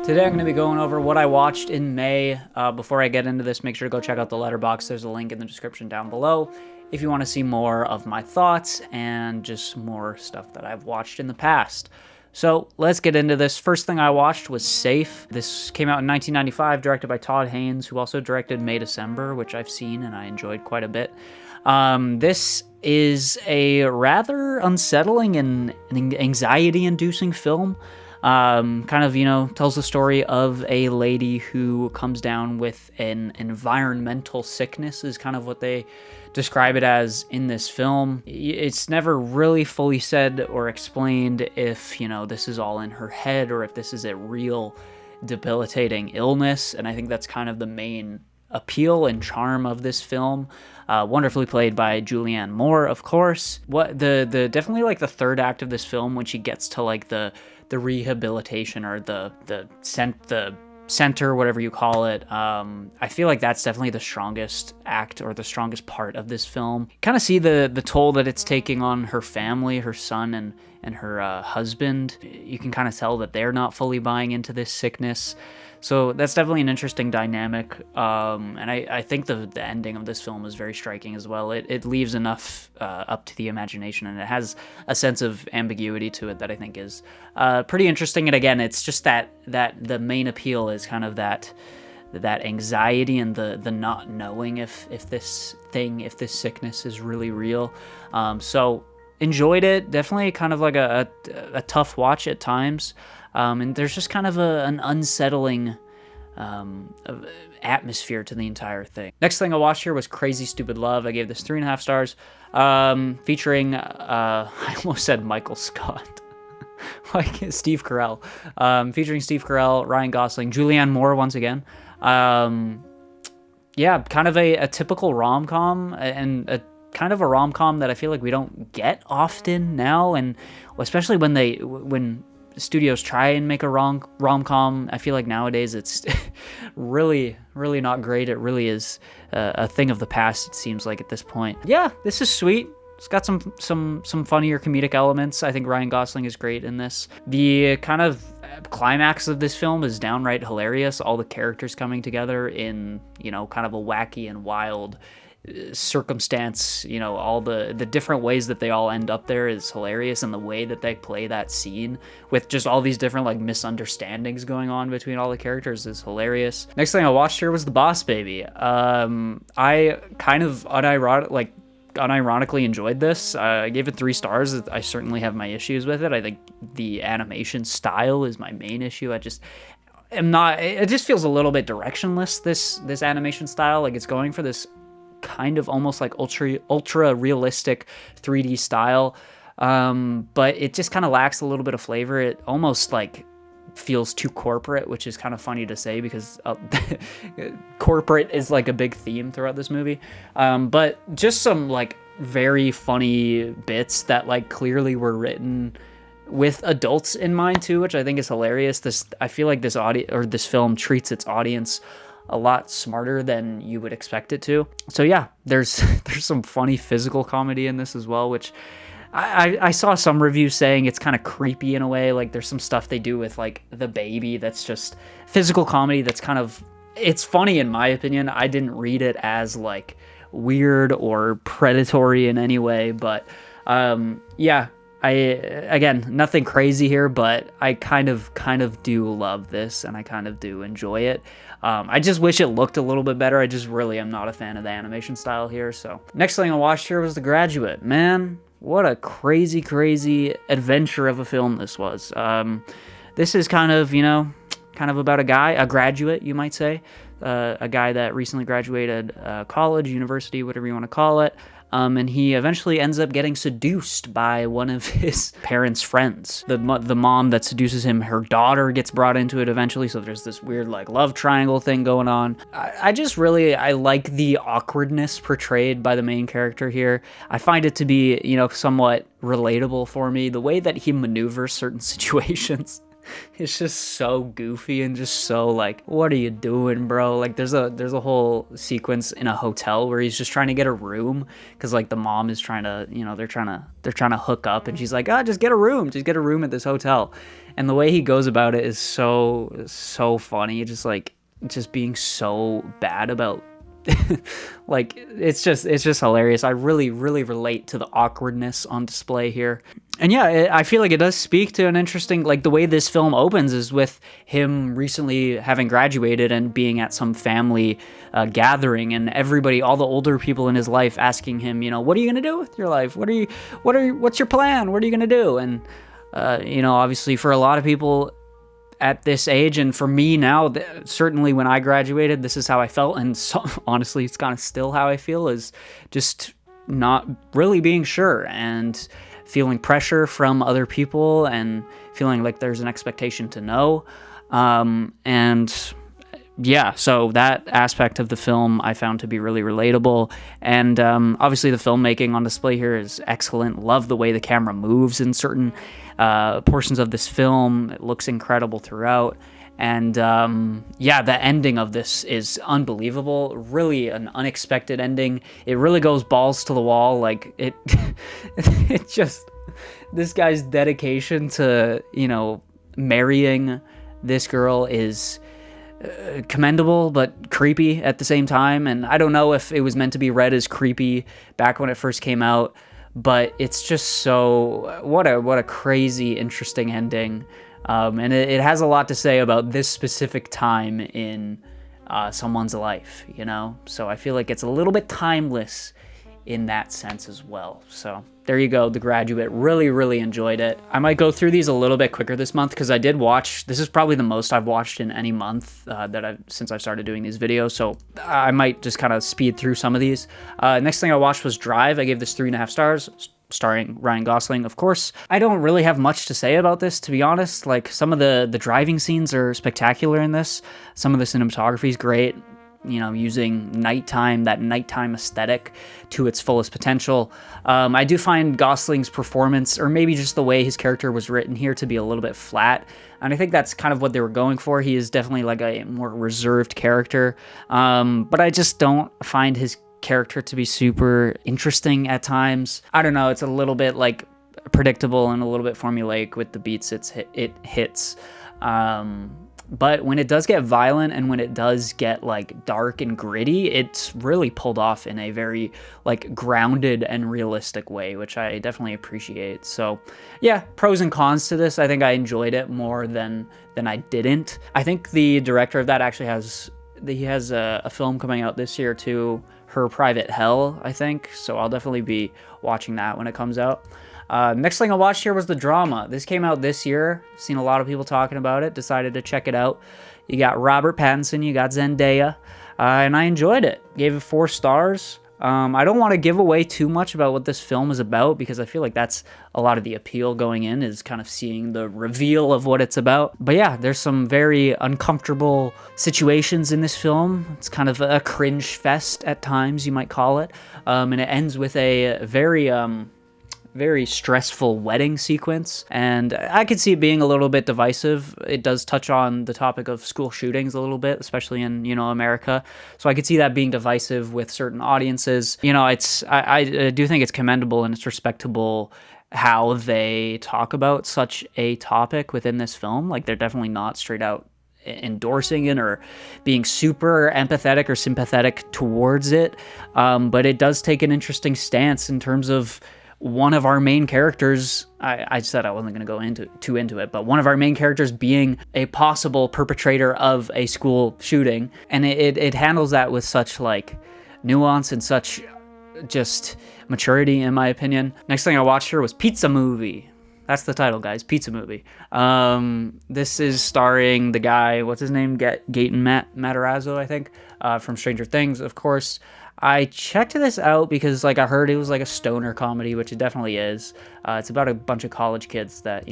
Today I'm going to be going over what I watched in May. Before I get into this, make sure to go check out the Letterboxd. There's a link in the description down below if you want to see more of my thoughts and just more stuff that I've watched in the past. So let's get into this. First thing I watched was Safe. This came out in 1995, directed by Todd Haynes, who also directed May December, which I've seen and I enjoyed quite a bit. This is a rather unsettling and anxiety-inducing film. Tells the story of a lady who comes down with an environmental sickness, is kind of what they describe it as in this film. It's never really fully said or explained if, this is all in her head or if this is a real debilitating illness, and I think that's kind of the main appeal and charm of this film. Wonderfully played by Julianne Moore, of course. What the definitely like the third act of this film, when she gets to like the rehabilitation or the center, whatever you call it. I feel like that's definitely the strongest act or the strongest part of this film. Kind of see the toll that it's taking on her family, her son and her husband. You can kind of tell that they're not fully buying into this sickness. So that's definitely an interesting dynamic, and I think the ending of this film is very striking as well. It leaves enough up to the imagination, and it has a sense of ambiguity to it that I think is pretty interesting. And again, it's just that the main appeal is kind of that anxiety and the not knowing if this sickness is really real. So enjoyed it. Definitely kind of like a tough watch at times. And there's just kind of an unsettling atmosphere to the entire thing. Next thing I watched here was Crazy Stupid Love. I gave this 3.5 stars, featuring, I almost said Michael Scott, like Steve Carell, featuring Steve Carell, Ryan Gosling, Julianne Moore once again. Kind of a typical rom-com, and a kind of a rom-com that I feel like we don't get often now, and especially when studios try and make a rom-com, I feel like nowadays it's really not great. It really is a thing of the past, it seems like, at this point. Yeah, this is sweet. It's got some funnier comedic elements. I think Ryan Gosling is great in this. The kind of climax of this film is downright hilarious. All the characters coming together in, kind of a wacky and wild circumstance, all the different ways that they all end up there is hilarious, and the way that they play that scene with just all these different like misunderstandings going on between all the characters is hilarious. Next thing I watched here was The Boss Baby. I kind of unironically enjoyed this. I gave it 3 stars. I certainly have my issues with it. I think the animation style is my main issue. It just feels a little bit directionless, this animation style. Like, it's going for this kind of almost like ultra realistic 3D style, but it just kind of lacks a little bit of flavor. It almost like feels too corporate, which is kind of funny to say because corporate is like a big theme throughout this movie, but just some like very funny bits that like clearly were written with adults in mind too, which I think is hilarious. I feel like this film treats its audience a lot smarter than you would expect it to. So yeah, there's some funny physical comedy in this as well, which I saw some reviews saying it's kind of creepy in a way. Like, there's some stuff they do with like the baby that's just physical comedy that's kind of, it's funny in my opinion. I didn't read it as like weird or predatory in any way, but again, nothing crazy here, but I kind of do love this, and I kind of do enjoy it. I just wish it looked a little bit better. I just really am not a fan of the animation style here. So next thing I watched here was The Graduate. Man, what a crazy adventure of a film this was. This is kind of about a graduate, you might say, a guy that recently graduated college, university, whatever you want to call it. And he eventually ends up getting seduced by one of his parents' friends. The mom that seduces him, her daughter gets brought into it eventually, so there's this weird like love triangle thing going on. I like the awkwardness portrayed by the main character here. I find it to be, somewhat relatable for me. The way that he maneuvers certain situations It's just so goofy and just so like, what are you doing, bro? Like there's a whole sequence in a hotel where he's just trying to get a room because like the mom is trying to, they're trying to hook up, and she's like, just get a room, at this hotel. And the way he goes about it is so funny. Just being so bad about like it's just hilarious. I really relate to the awkwardness on display here. And yeah, I feel like it does speak to an interesting, like the way this film opens is with him recently having graduated and being at some family gathering, and everybody, all the older people in his life, asking him, what are you gonna do with your life? What's your plan? What are you gonna do? And obviously for a lot of people at this age, and for me now, certainly when I graduated, this is how I felt, and so, honestly, it's kind of still how I feel, is just not really being sure and feeling pressure from other people and feeling like there's an expectation to know. And yeah, so that aspect of the film I found to be really relatable. And obviously the filmmaking on display here is excellent. Love the way the camera moves in certain portions of this film. It looks incredible throughout. And yeah, the ending of this is unbelievable. Really an unexpected ending. It really goes balls to the wall. Like it just, this guy's dedication to, marrying this girl is commendable but creepy at the same time. And I don't know if it was meant to be read as creepy back when it first came out, but it's just so, what a crazy interesting ending. And it has a lot to say about this specific time in someone's life, so I feel like it's a little bit timeless in that sense as well. So there you go, The Graduate. Really enjoyed it. I might go through these a little bit quicker this month because I did watch, this is probably the most I've watched in any month since I've started doing these videos, so I might just kind of speed through some of these. Next thing I watched was Drive. I gave this 3.5 stars, starring Ryan Gosling, of course. I don't really have much to say about this, to be honest. Like, some of the driving scenes are spectacular in this. Some of the cinematography is great, using that nighttime aesthetic to its fullest potential. I do find Gosling's performance, or maybe just the way his character was written here, to be a little bit flat. And I think that's kind of what they were going for. He is definitely like a more reserved character. But I just don't find his character to be super interesting at times. I don't know, it's a little bit like predictable and a little bit formulaic with the beats it hits. But when it does get violent and when it does get like dark and gritty, it's really pulled off in a very like grounded and realistic way, which I definitely appreciate. So yeah, pros and cons to this. I think I enjoyed it more than I didn't. I think the director of that actually has a film coming out this year too, Her Private Hell, I think. So I'll definitely be watching that when it comes out. Next thing I watched here was The Drama. This came out this year. Seen a lot of people talking about it. Decided to check it out. You got Robert Pattinson, you got Zendaya, and I enjoyed it. Gave it 4 stars. I don't want to give away too much about what this film is about because I feel like that's a lot of the appeal going in, is kind of seeing the reveal of what it's about. But yeah, there's some very uncomfortable situations in this film. It's kind of a cringe fest at times, you might call it. And it ends with a very stressful wedding sequence, and I could see it being a little bit divisive. It does touch on the topic of school shootings a little bit, especially in America, so I could see that being divisive with certain audiences. I do think it's commendable and it's respectable how they talk about such a topic within this film. Like, they're definitely not straight out endorsing it or being super empathetic or sympathetic towards it, but it does take an interesting stance in terms of one of our main characters, I said I wasn't going to go too into it, but one of our main characters being a possible perpetrator of a school shooting, and it handles that with such like nuance and such just maturity, in my opinion. Next thing I watched here was Pizza Movie. That's the title, guys. Pizza Movie. This is starring the guy, what's his name? Gaten Matarazzo, I think, from Stranger Things, of course. I checked this out because I heard it was like a stoner comedy, which it definitely is. It's about a bunch of college kids that,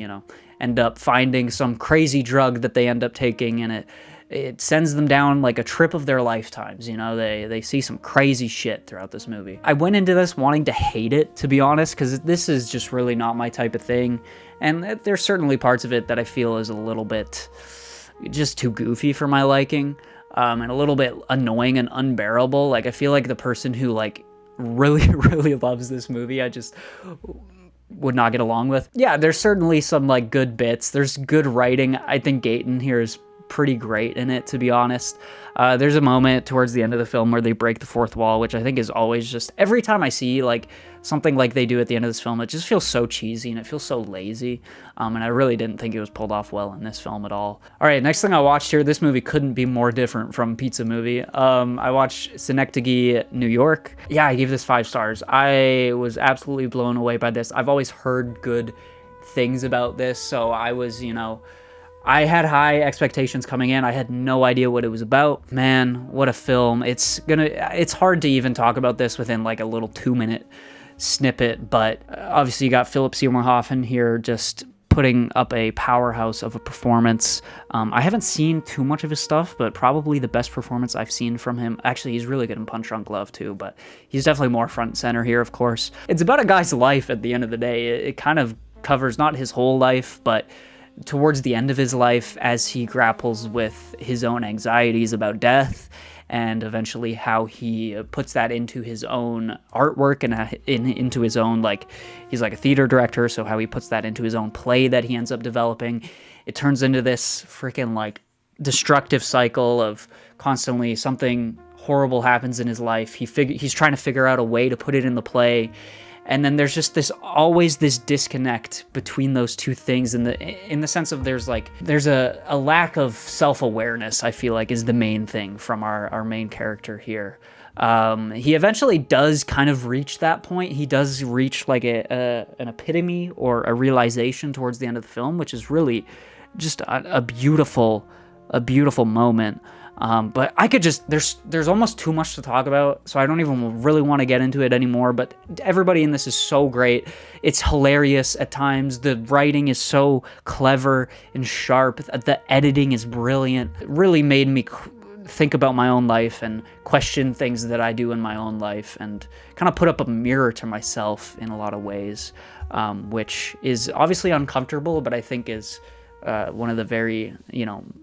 end up finding some crazy drug that they end up taking, and it it sends them down like a trip of their lifetimes. You know, they see some crazy shit throughout this movie. I went into this wanting to hate it, to be honest, because this is just really not my type of thing. And there's certainly parts of it that I feel is a little bit just too goofy for my liking, and a little bit annoying and unbearable. Like, I feel like the person who like really, really loves this movie, I just would not get along with. Yeah, there's certainly some like good bits. There's good writing. I think Gaten here is pretty great in it, to be honest. There's a moment towards the end of the film where they break the fourth wall, which I think is always just, every time I see like something like they do at the end of this film, it just feels so cheesy and it feels so lazy. And I really didn't think it was pulled off well in this film at all. All right, next thing I watched here, this movie couldn't be more different from Pizza Movie. I watched Synecdoche, New York. Yeah, I gave this 5 stars. I was absolutely blown away by this. I've always heard good things about this, so I was, you know, I had high expectations coming in. I had no idea what it was about. Man, what a film. It's hard to even talk about this within like a little 2-minute snippet, but obviously you got Philip Seymour Hoffman here just putting up a powerhouse of a performance. I haven't seen too much of his stuff, but probably the best performance I've seen from him. Actually, he's really good in Punch Drunk Love too, but he's definitely more front and center here, of course. It's about a guy's life at the end of the day. It kind of covers not his whole life, but towards the end of his life, as he grapples with his own anxieties about death, and eventually how he puts that into his own artwork and into his own, like, he's like a theater director, so how he puts that into his own play that he ends up developing. It turns into this freaking like destructive cycle of constantly something horrible happens in his life. He's trying to figure out a way to put it in the play. And then there's just always this disconnect between those two things in the sense of there's a lack of self-awareness, I feel like, is the main thing from our main character here. He eventually does kind of reach that point. He does reach like an epitome or a realization towards the end of the film, which is really just a beautiful moment. But I could just, there's almost too much to talk about, so I don't even really want to get into it anymore, but everybody in this is so great. It's hilarious at times. The writing is so clever and sharp. The editing is brilliant. It really made me think about my own life and question things that I do in my own life, and kind of put up a mirror to myself in a lot of ways, which is obviously uncomfortable, but I think is one of the very,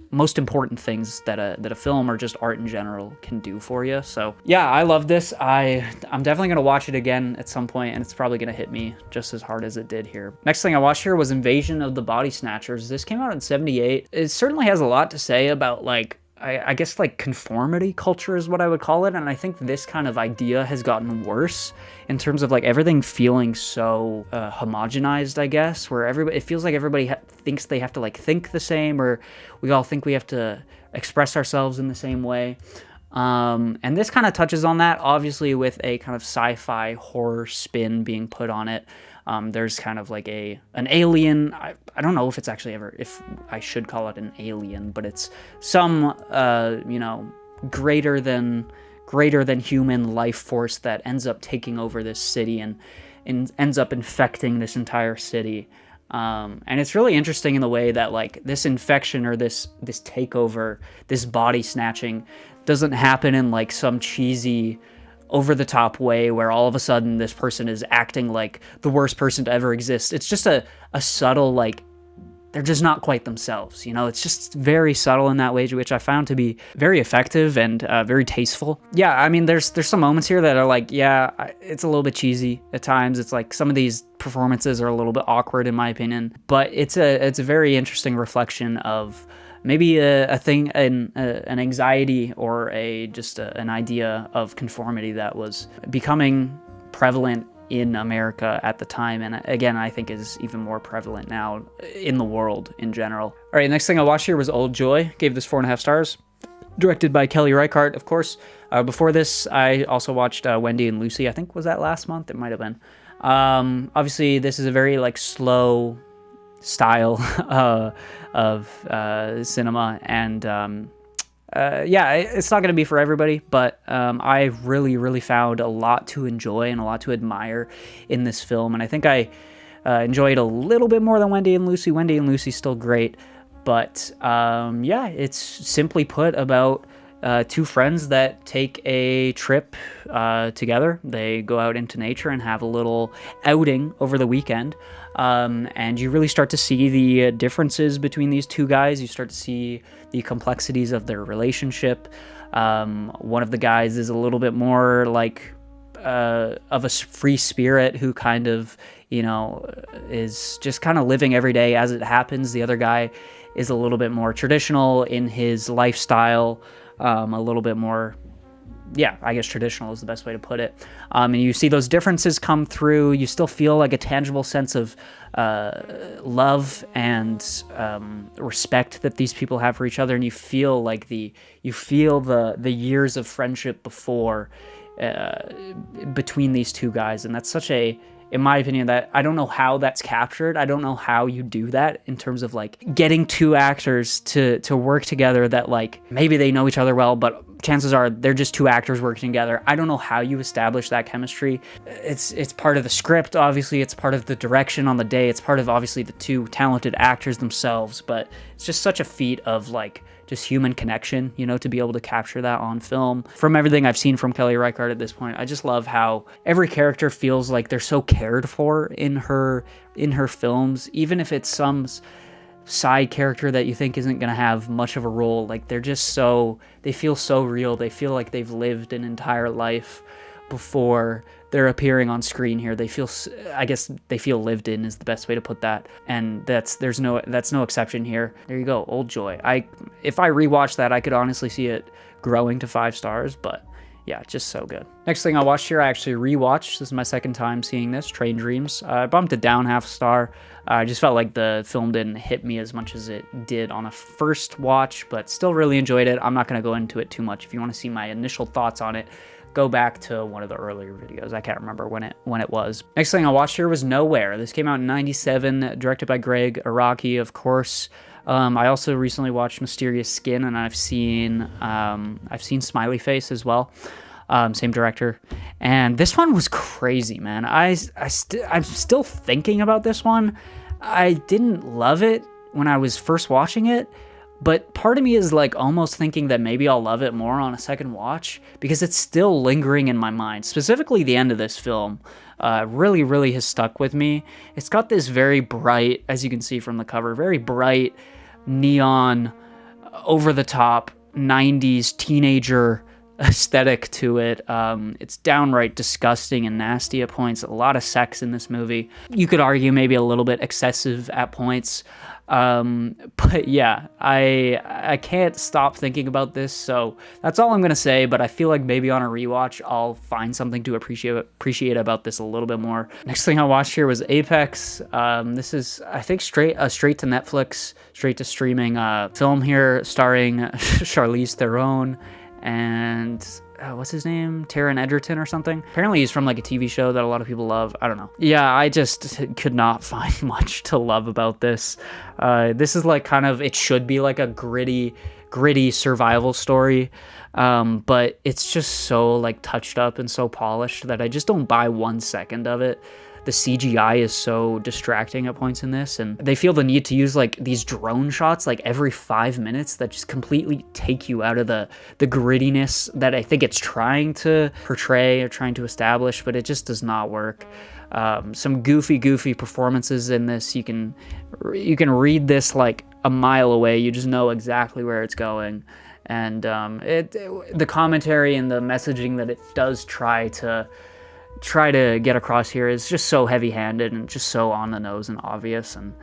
most important things that a film or just art in general can do for you. So yeah, I love this. I'm definitely going to watch it again at some point, and it's probably going to hit me just as hard as it did here. Next thing I watched here was Invasion of the Body Snatchers. This came out in 1978. It certainly has a lot to say about, like, I guess like conformity culture is what I would call it, and I think this kind of idea has gotten worse in terms of like everything feeling so homogenized, I guess, where it feels like everybody thinks they have to like think the same, or we all think we have to express ourselves in the same way. And this kind of touches on that, obviously, with a kind of sci-fi horror spin being put on it. There's kind of like an alien. I don't know if it's actually if I should call it an alien, but it's some, greater than human life force that ends up taking over this city and ends up infecting this entire city. And it's really interesting in the way that like this infection or this takeover, this body snatching, doesn't happen in like some cheesy, over-the-top way where all of a sudden this person is acting like the worst person to ever exist. It's just a subtle, like, they're just not quite themselves, It's just very subtle in that way, which I found to be very effective and very tasteful. Yeah, I mean, there's some moments here that are like, yeah, it's a little bit cheesy at times. It's like some of these performances are a little bit awkward in my opinion, but it's a very interesting reflection of maybe a thing, an anxiety or an idea of conformity that was becoming prevalent in America at the time, and again, I think is even more prevalent now in the world in general. All right, next thing I watched here was Old Joy. Gave this 4.5 stars. Directed by Kelly Reichardt, of course. Before this, I also watched Wendy and Lucy. I think, was that last month? It might have been. Obviously, this is a very like slow style of cinema, and it's not going to be for everybody, but I really found a lot to enjoy and a lot to admire in this film, and I think I enjoyed a little bit more than Wendy and Lucy. Wendy and Lucy's still great, But yeah, it's simply put about two friends that take a trip together. They go out into nature and have a little outing over the weekend. And you really start to see the differences between these two guys. You start to see the complexities of their relationship. One of the guys is a little bit more like of a free spirit who kind of, you know, is just kind of living every day as it happens. The other guy is a little bit more traditional in his lifestyle, a little bit more, yeah, I guess traditional is the best way to put it. And you see those differences come through. You still feel like a tangible sense of love and respect that these people have for each other, and you feel like the years of friendship before between these two guys. And that's such a, in my opinion, that I don't know how that's captured. I don't know how you do that in terms of like getting two actors to work together that like maybe they know each other well, but chances are they're just two actors working together. I don't know how you establish that chemistry. It's part of the script, obviously. It's part of the direction on the day. It's part of obviously the two talented actors themselves, but it's just such a feat of like just human connection, you know, to be able to capture that on film. From everything I've seen from Kelly Reichardt at this point, I just love how every character feels like they're so cared for in her films, even if it's some side character that you think isn't going to have much of a role. Like they're just so, they feel so real. They feel like they've lived an entire life before they're appearing on screen here. They feel, I guess they feel lived in is the best way to put that. And that's no exception here. There you go. Old Joy. If I rewatch that, I could honestly see it growing to 5 stars, but yeah, just so good. Next thing I watched here, I actually rewatched. This is my second time seeing this, Train Dreams. I bumped it down half a star. I just felt like the film didn't hit me as much as it did on a first watch, but still really enjoyed it. I'm not going to go into it too much. If you want to see my initial thoughts on it, go back to one of the earlier videos. I can't remember when it was. Next thing I watched here was Nowhere. This came out in '97, directed by Greg Araki, of course. I also recently watched Mysterious Skin, and I've seen Smiley Face as well. Same director. And this one was crazy, man. I'm still thinking about this one. I didn't love it when I was first watching it, but part of me is like almost thinking that maybe I'll love it more on a second watch because it's still lingering in my mind. Specifically, the end of this film really, really has stuck with me. It's got this very bright, as you can see from the cover, very bright, neon, over-the-top 90s teenager aesthetic to it. It's downright disgusting and nasty at points. A lot of sex in this movie. You could argue maybe a little bit excessive at points. But yeah, I can't stop thinking about this, so that's all I'm gonna say, but I feel like maybe on a rewatch I'll find something to appreciate about this a little bit more. Next thing I watched here was Apex. This is, I think, straight to Netflix, straight to streaming film here, starring Charlize Theron and what's his name? Taron Egerton or something. Apparently he's from like a TV show that a lot of people love. I don't know. Yeah, I just could not find much to love about this. This is like kind of, it should be like a gritty survival story. But it's just so like touched up and so polished that I just don't buy 1 second of it. The CGI is so distracting at points in this, and they feel the need to use like these drone shots like every 5 minutes that just completely take you out of the grittiness that I think it's trying to portray or trying to establish, but it just does not work. Some goofy performances in this. You can read this like a mile away. You just know exactly where it's going. And the commentary and the messaging that it does try to get across here is just so heavy-handed and just so on the nose and obvious. And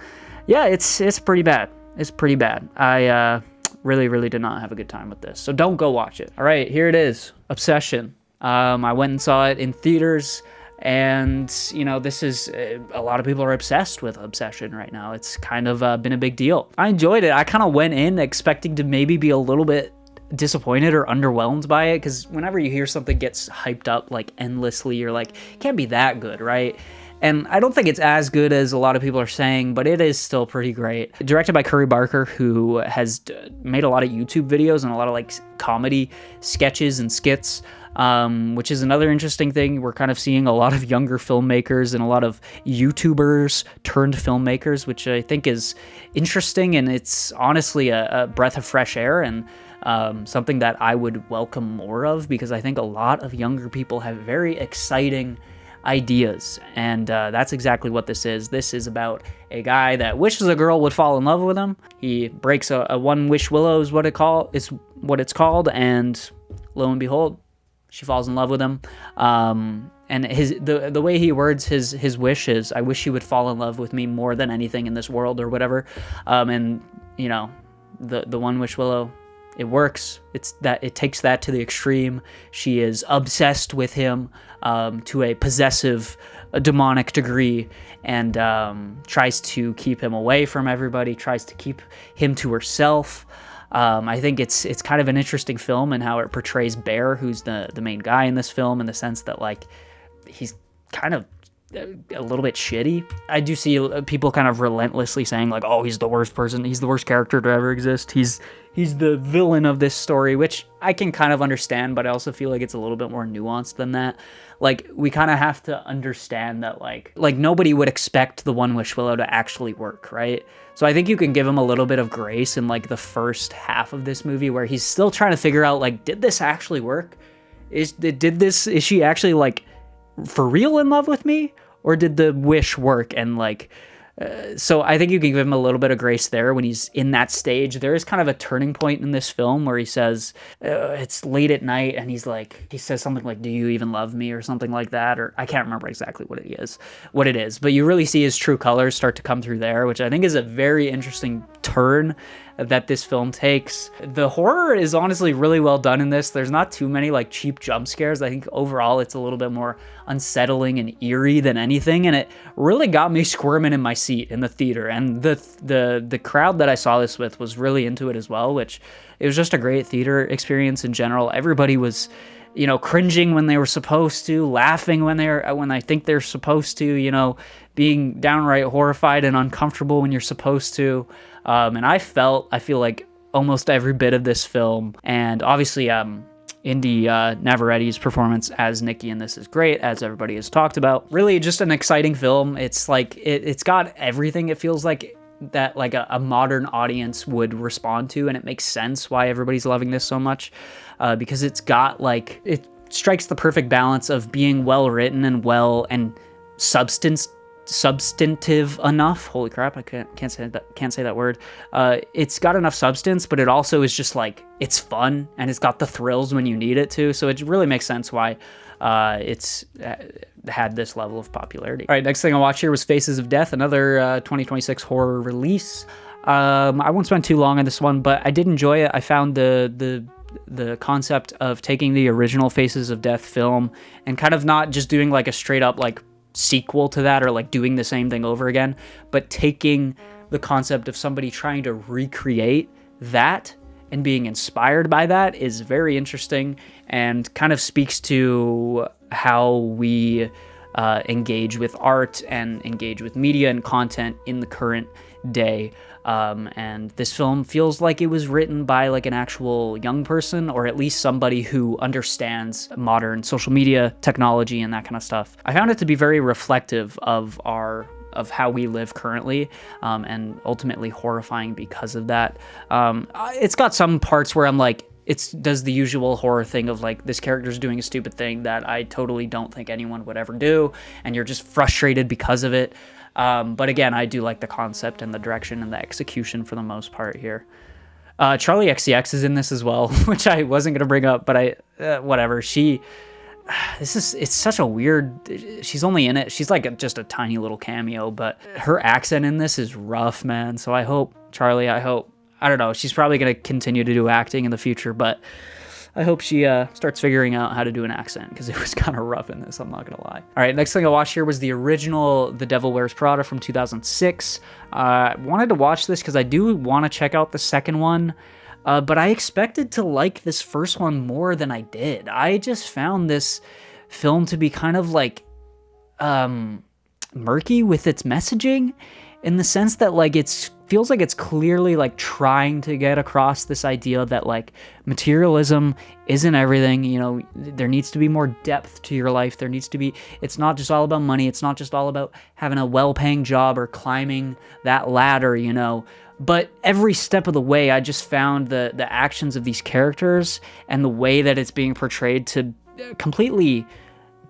yeah, it's pretty bad. It's pretty bad. I really did not have a good time with this, so don't go watch it. All right, here it is, Obsession. I went and saw it in theaters, and you know, this is a lot of people are obsessed with Obsession right now. It's kind of been a big deal. I enjoyed it. I kind of went in expecting to maybe be a little bit disappointed or underwhelmed by it, because whenever you hear something gets hyped up like endlessly, you're like, it can't be that good, right? And I don't think it's as good as a lot of people are saying, but it is still pretty great. Directed by Curry Barker, who has made a lot of YouTube videos and a lot of like comedy sketches and skits. which is another interesting thing. We're kind of seeing a lot of younger filmmakers and a lot of YouTubers turned filmmakers, which I think is interesting, and it's honestly a breath of fresh air, and something that I would welcome more of, because I think a lot of younger people have very exciting ideas, and that's exactly what this is. This is about a guy that wishes a girl would fall in love with him. He breaks a one wish willow is what it's called, and lo and behold, she falls in love with him. And the way he words his wish is, I wish you would fall in love with me more than anything in this world, or whatever. And you know, the one wish willow, it works. It takes that to the extreme. She is obsessed with him to a possessive, a demonic degree, and tries to keep him away from everybody, tries to keep him to herself. I think it's kind of an interesting film in how it portrays Bear, who's the main guy in this film, in the sense that, like, he's kind of a little bit shitty. I do see people kind of relentlessly saying, like, oh, he's the worst person, he's the worst character to ever exist, he's the villain of this story, which I can kind of understand, but I also feel like it's a little bit more nuanced than that. Like, we kind of have to understand that, like nobody would expect the One Wish Willow to actually work, right? So I think you can give him a little bit of grace in, like, the first half of this movie, where he's still trying to figure out, like, did this actually work? Is she actually, like, for real in love with me? Or did the wish work? And, like, so I think you can give him a little bit of grace there when he's in that stage. There is kind of a turning point in this film where he says, it's late at night, and he says something like, do you even love me, or something like that, or I can't remember exactly what it is, but you really see his true colors start to come through there, which I think is a very interesting turn that this film takes. The horror is honestly really well done in this. There's not too many, like, cheap jump scares. I think overall it's a little bit more unsettling and eerie than anything, and it really got me squirming in my seat in the theater. And the crowd that I saw this with was really into it as well, which it was just a great theater experience in general. Everybody was, you know, cringing when they were supposed to, laughing when I think they're supposed to, you know, being downright horrified and uncomfortable when you're supposed to. And I feel like almost every bit of this film, and obviously Indy Navarrette's performance as Nikki in this is great, as everybody has talked about. Really just an exciting film. It's like, it's got everything it feels like that, like, a modern audience would respond to, and it makes sense why everybody's loving this so much, because it's got, like, it strikes the perfect balance of being well written and substantive enough. Holy crap, I can't say that word. It's got enough substance, but it also is just, like, it's fun, and it's got the thrills when you need it to. So it really makes sense why it's had this level of popularity. All right, next thing I watched here was Faces of Death, another 2026 horror release. I won't spend too long on this one, but I did enjoy it. I found the concept of taking the original Faces of Death film and kind of not just doing, like, a straight up, like, sequel to that, or, like, doing the same thing over again, but taking the concept of somebody trying to recreate that and being inspired by that is very interesting, and kind of speaks to how we engage with art and engage with media and content in the current day. And this film feels like it was written by, like, an actual young person, or at least somebody who understands modern social media technology and that kind of stuff. I found it to be very reflective of how we live currently, and ultimately horrifying because of that. It's got some parts where I'm like, it does the usual horror thing of, like, this character's doing a stupid thing that I totally don't think anyone would ever do, and you're just frustrated because of it. But again, I do like the concept and the direction and the execution for the most part here. Charlie XCX is in this as well, which I wasn't going to bring up, but whatever. It's such a weird, she's only in it, she's like just a tiny little cameo, but her accent in this is rough, man. So I hope, Charlie, I don't know, she's probably going to continue to do acting in the future, but I hope she starts figuring out how to do an accent, because it was kind of rough in this, I'm not going to lie. All right, next thing I watched here was the original The Devil Wears Prada from 2006. I wanted to watch this because I do want to check out the second one, but I expected to like this first one more than I did. I just found this film to be kind of, like, murky with its messaging, in the sense that like feels like it's clearly like trying to get across this idea that like materialism isn't everything. You know, there needs to be more depth to your life. There needs to be, it's not just all about money. It's not just all about having a well-paying job or climbing that ladder, you know. But every step of the way, I just found the actions of these characters and the way that it's being portrayed to completely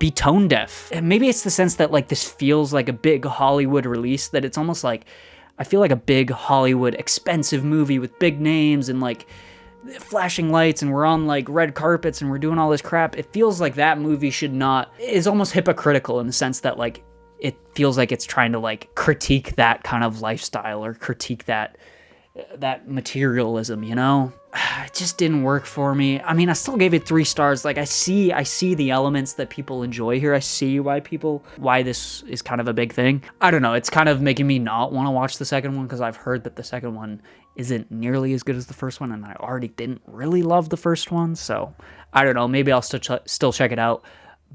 be tone deaf. And maybe it's the sense that like this feels like a big Hollywood release, that it's almost like, I feel like a big Hollywood expensive movie with big names and like flashing lights, and we're on like red carpets and we're doing all this crap. It feels like that movie is almost hypocritical in the sense that like it feels like it's trying to like critique that kind of lifestyle or critique that materialism, you know? It just didn't work for me. I mean, I still gave it 3 stars. Like I see the elements that people enjoy here. I see why this is kind of a big thing. I don't know. It's kind of making me not want to watch the second one because I've heard that the second one isn't nearly as good as the first one, and I already didn't really love the first one. So I don't know. Maybe I'll still check it out.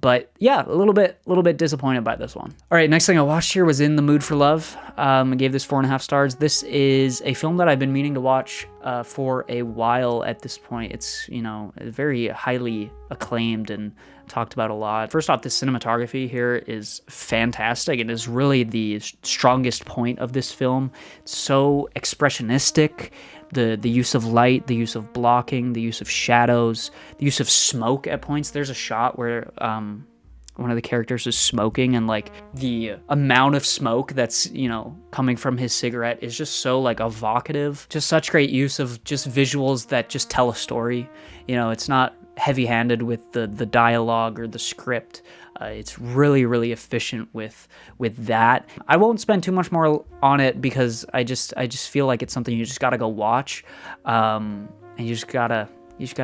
But yeah, a little bit disappointed by this one. All right, next thing I watched here was In the Mood for Love. I gave this 4.5 stars. This is a film that I've been meaning to watch for a while at this point. It's, you know, very highly acclaimed and talked about a lot. First off, the cinematography here is fantastic. It is really the strongest point of this film. It's so expressionistic. The use of light, the use of blocking, the use of shadows, the use of smoke at points. There's a shot where one of the characters is smoking, and like the amount of smoke that's, you know, coming from his cigarette is just so like evocative. Just such great use of just visuals that just tell a story. You know, it's not heavy-handed with the dialogue or the script. It's really, really efficient with that. I won't spend too much more on it because I just feel like it's something you just gotta go watch, and you just gotta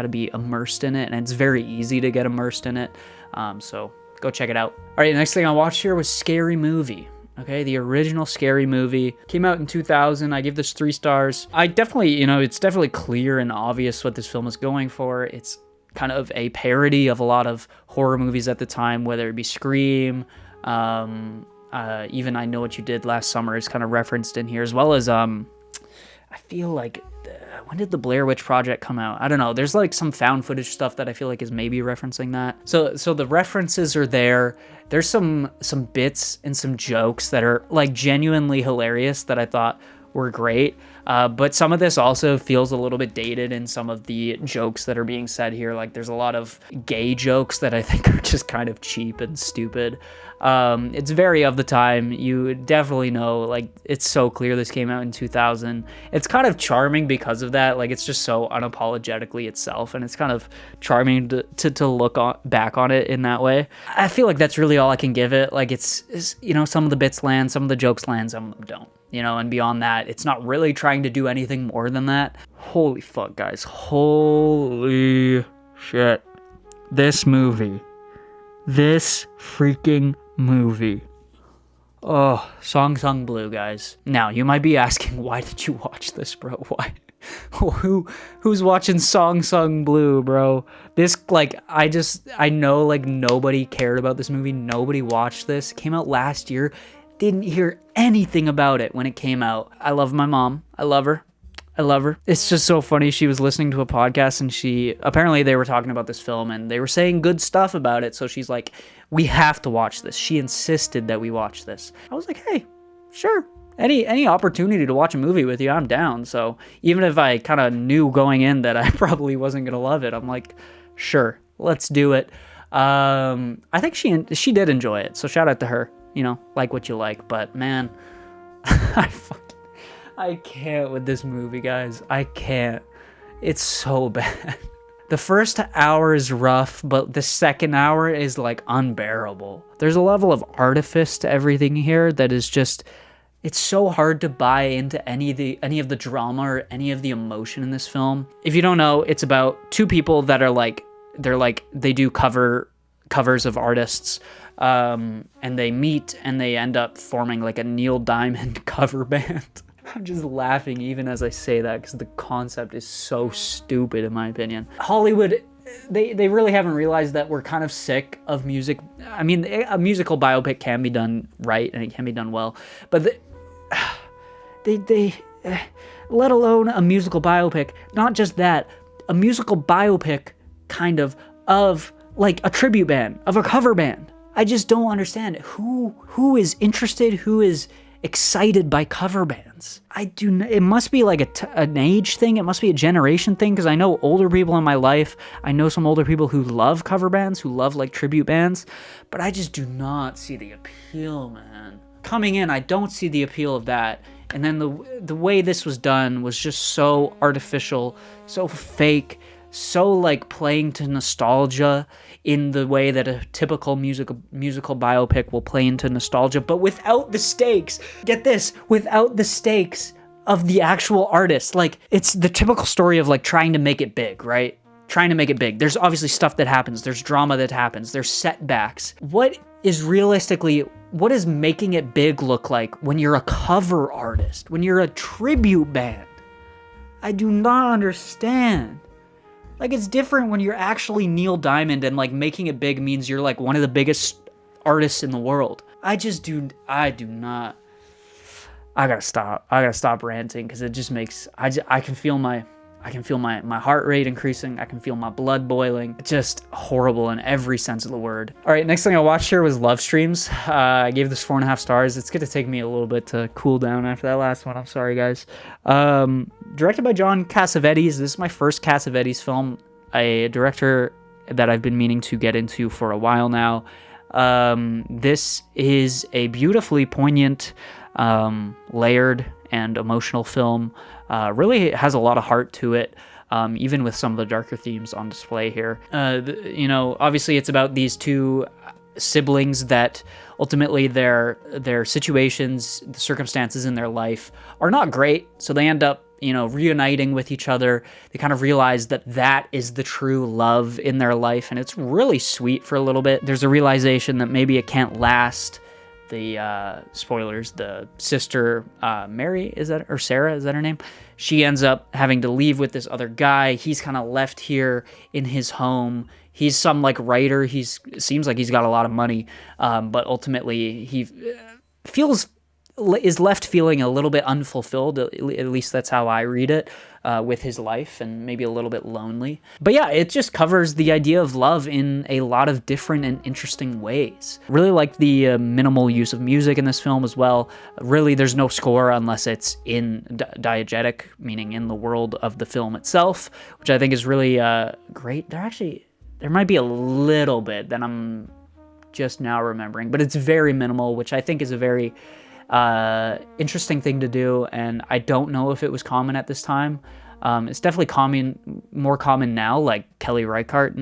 be immersed in it, and it's very easy to get immersed in it. So go check it out. All right, next thing I watched here was Scary Movie. Okay, the original Scary Movie came out in 2000. I give this 3 stars. I definitely, you know, it's definitely clear and obvious what this film is going for. It's kind of a parody of a lot of horror movies at the time, whether it be Scream, even I Know What You Did Last Summer is kind of referenced in here, as well as I feel like when did the Blair Witch Project come out? I don't know. There's like some found footage stuff that I feel like is maybe referencing that. So the references are there. There's some bits and some jokes that are like genuinely hilarious that I thought were great. But some of this also feels a little bit dated in some of the jokes that are being said here. Like there's a lot of gay jokes that I think are just kind of cheap and stupid. It's very of the time. You definitely know, like, it's so clear this came out in 2000. It's kind of charming because of that. Like, it's just so unapologetically itself, and it's kind of charming to look back on it in that way. I feel like that's really all I can give it. Like, it's you know, some of the bits land, some of the jokes land, some of them don't. You know, and beyond that, it's not really trying to do anything more than that. Holy fuck, guys. Holy shit. This freaking movie. Oh, Song Sung Blue, guys. Now, you might be asking, why did you watch this, bro? Why? Who's watching Song Sung Blue, bro? This, like, I know, like, nobody cared about this movie. Nobody watched this. It came out last year. Didn't hear anything about it when it came out. I love my mom. I love her. It's just so funny. She was listening to a podcast, and apparently they were talking about this film, and they were saying good stuff about it. So she's like, we have to watch this. She insisted that we watch this. I was like, hey, sure. Any opportunity to watch a movie with you, I'm down. So even if I kind of knew going in that I probably wasn't going to love it, I'm like, sure, let's do it. I think she did enjoy it. So shout out to her. You know, like what you like, but man, I can't with this movie, guys. I can't. It's so bad. The first hour is rough, but the second hour is like unbearable. There's a level of artifice to everything here that is just, it's so hard to buy into any of the drama or any of the emotion in this film. If you don't know, it's about two people that are they do covers of artists. And they meet and they end up forming like a Neil Diamond cover band. I'm just laughing even as I say that because the concept is so stupid in my opinion. Hollywood, they really haven't realized that we're kind of sick of music. I mean, a musical biopic can be done right and it can be done well, but let alone a musical biopic. Not just that, a musical biopic kind of like a tribute band, of a cover band. I just don't understand who is interested, who is excited by cover bands. It must be like an age thing, it must be a generation thing, because I know older people in my life, I know some older people who love cover bands, who love like tribute bands, but I just do not see the appeal, man. Coming in, I don't see the appeal of that. And then the way this was done was just so artificial, so fake, so like playing to nostalgia in the way that a typical musical biopic will play into nostalgia, but without the stakes. Get this, without the stakes of the actual artist. Like, it's the typical story of like trying to make it big, right? Trying to make it big. There's obviously stuff that happens. There's drama that happens. There's setbacks. What is making it big look like when you're a cover artist, when you're a tribute band? I do not understand. Like, it's different when you're actually Neil Diamond and like making it big means you're like one of the biggest artists in the world. I do not. I gotta stop ranting, because it just makes, I can feel my heart rate increasing. I can feel my blood boiling. Just horrible in every sense of the word. All right, next thing I watched here was Love Streams. I gave this 4.5 stars. It's gonna take me a little bit to cool down after that last one. I'm sorry, guys. Directed by John Cassavetes. This is my first Cassavetes film, a director that I've been meaning to get into for a while now. This is a beautifully poignant, layered and emotional film. Really has a lot of heart to it, even with some of the darker themes on display here. Obviously it's about these two siblings that ultimately their situations, the circumstances in their life are not great, so they end up reuniting with each other. They kind of realize that is the true love in their life, and it's really sweet for a little bit. There's a realization that maybe it can't last. The spoilers, the sister, Mary, or Sarah, is that her name? She ends up having to leave with this other guy. He's kind of left here in his home. He's some like writer. Seems like he's got a lot of money, but ultimately he is left feeling a little bit unfulfilled. At least that's how I read it, with his life, and maybe a little bit lonely. But yeah, it just covers the idea of love in a lot of different and interesting ways. Really like the minimal use of music in this film as well. Really, there's no score unless it's in diegetic, meaning in the world of the film itself, which I think is really great. There might be a little bit that I'm just now remembering, but it's very minimal, which I think is a very interesting thing to do, and I don't know if it was common at this time. It's definitely more common now, like Kelly Reichardt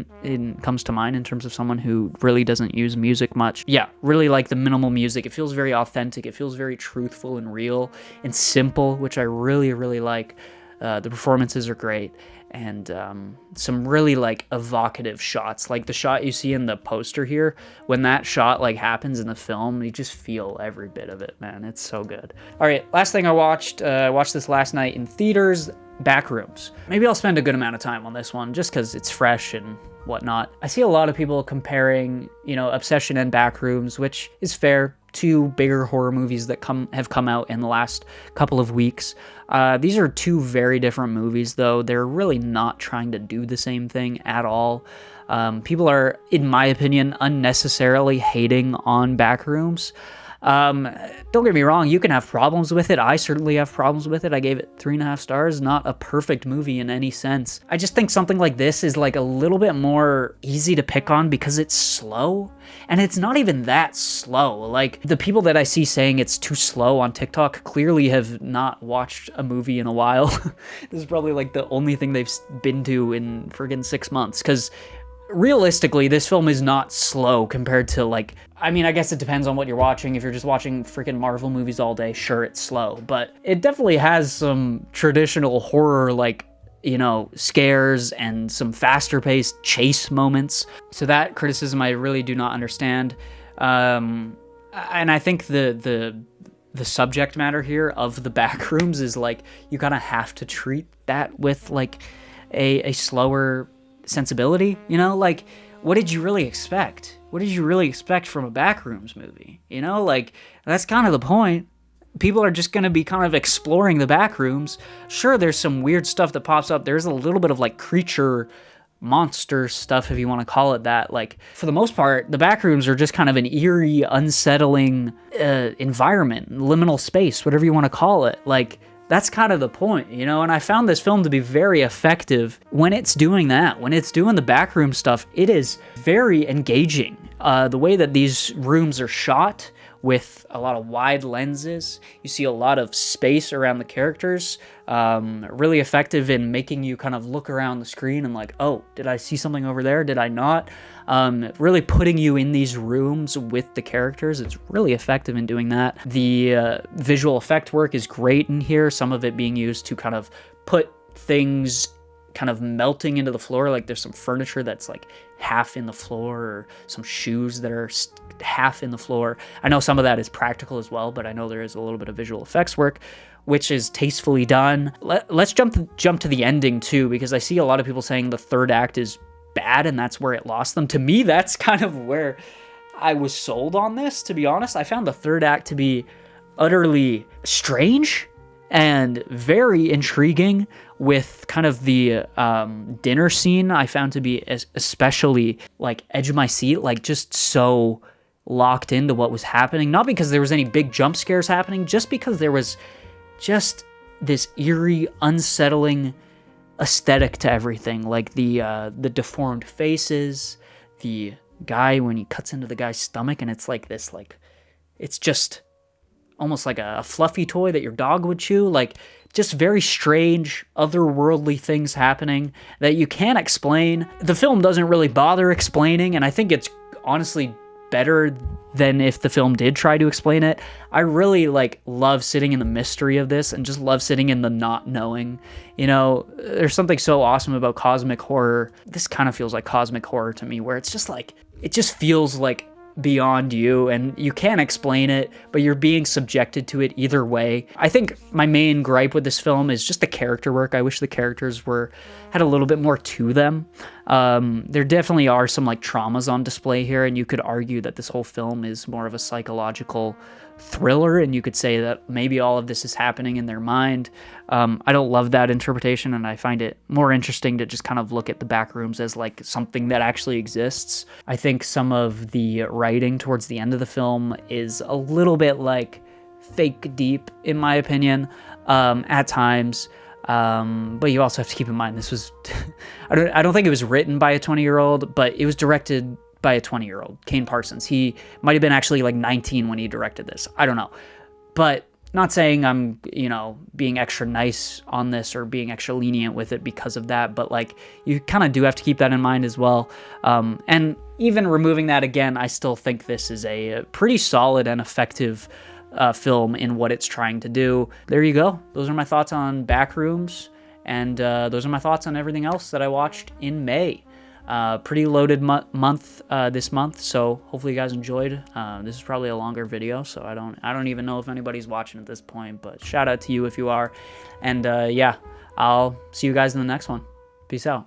comes to mind in terms of someone who really doesn't use music much. Yeah, really like the minimal music. It feels very authentic. It feels very truthful and real and simple, which I really, really like. The performances are great, and some really like evocative shots, like the shot you see in the poster here. When that shot like happens in the film, you just feel every bit of it, man. It's so good. All right, last thing I watched this last night in theaters, Backrooms. Maybe I'll spend a good amount of time on this one just because it's fresh and whatnot. I see a lot of people comparing, Obsession and Backrooms, which is fair, two bigger horror movies that have come out in the last couple of weeks. These are two very different movies, though. They're really not trying to do the same thing at all. People are, in my opinion, unnecessarily hating on Backrooms. Don't get me wrong, you can have problems with it. I certainly have problems with it. I gave it 3.5 stars. Not a perfect movie in any sense. I just think something like this is like a little bit more easy to pick on because it's slow. And it's not even that slow. Like, the people that I see saying it's too slow on TikTok clearly have not watched a movie in a while. This is probably like the only thing they've been to in friggin' 6 months, because realistically, this film is not slow compared to, like, I mean, I guess it depends on what you're watching. If you're just watching freaking Marvel movies all day, sure, it's slow. But it definitely has some traditional horror, like, scares and some faster-paced chase moments. So that criticism I really do not understand. And I think the subject matter here of the Backrooms is, like, you kind of have to treat that with, like, a slower sensibility, like, what did you really expect? What did you really expect from a Backrooms movie? Like, that's kind of the point. people are just going to be kind of exploring the back rooms. Sure, there's some weird stuff that pops up. There's a little bit of like creature monster stuff, if you want to call it that. Like, for the most part, the back rooms are just kind of an eerie, unsettling environment, liminal space, whatever you want to call it. Like, that's kind of the point, you know? And I found this film to be very effective when it's doing that. When it's doing the backroom stuff, it is very engaging. The way that these rooms are shot with a lot of wide lenses, you see a lot of space around the characters, really effective in making you kind of look around the screen and like, oh, did I see something over there? Did I not? Really putting you in these rooms with the characters. It's really effective in doing that. The visual effect work is great in here, some of it being used to kind of put things kind of melting into the floor. Like there's some furniture that's like half in the floor, or some shoes that are half in the floor. I know some of that is practical as well, but I know there is a little bit of visual effects work, which is tastefully done. Let's jump to the ending too, because I see a lot of people saying the third act is bad and that's where it lost them. To me, that's kind of where I was sold on this, to be honest. I found the third act to be utterly strange and very intriguing, with kind of the dinner scene I found to be especially like edge of my seat, like just so locked into what was happening. Not because there was any big jump scares happening, just because there was just this eerie, unsettling aesthetic to everything. Like the deformed faces, the guy when he cuts into the guy's stomach and it's like this, like it's just almost like a fluffy toy that your dog would chew. Like, just very strange, otherworldly things happening that you can't explain. The film doesn't really bother explaining, and I think it's honestly better than if the film did try to explain it. I really love sitting in the mystery of this and just love sitting in the not knowing. You know, there's something so awesome about cosmic horror. This kind of feels like cosmic horror to me, where it's just like, it just feels like beyond you and you can't explain it, but you're being subjected to it either way. I think my main gripe with this film is just the character work. I wish the characters had a little bit more to them. There definitely are some traumas on display here, and you could argue that this whole film is more of a psychological thriller, and you could say that maybe all of this is happening in their mind. I don't love that interpretation, and I find it more interesting to just kind of look at the back rooms as something that actually exists. I think some of the writing towards the end of the film is a little bit fake deep, in my opinion, at times. But you also have to keep in mind, this was, I don't think it was written by a 20-year-old, but it was directed by a 20-year-old, Kane Parsons. He might have been actually 19 when he directed this. I don't know. But not saying I'm, being extra nice on this or being extra lenient with it because of that, but you kind of do have to keep that in mind as well. And even removing that again, I still think this is a pretty solid and effective film in what it's trying to do. There you go. Those are my thoughts on Backrooms, and those are my thoughts on everything else that I watched in May. Pretty loaded month this month, so hopefully you guys enjoyed. This is probably a longer video, so I don't even know if anybody's watching at this point, but shout out to you if you are. And yeah, I'll see you guys in the next one. Peace out.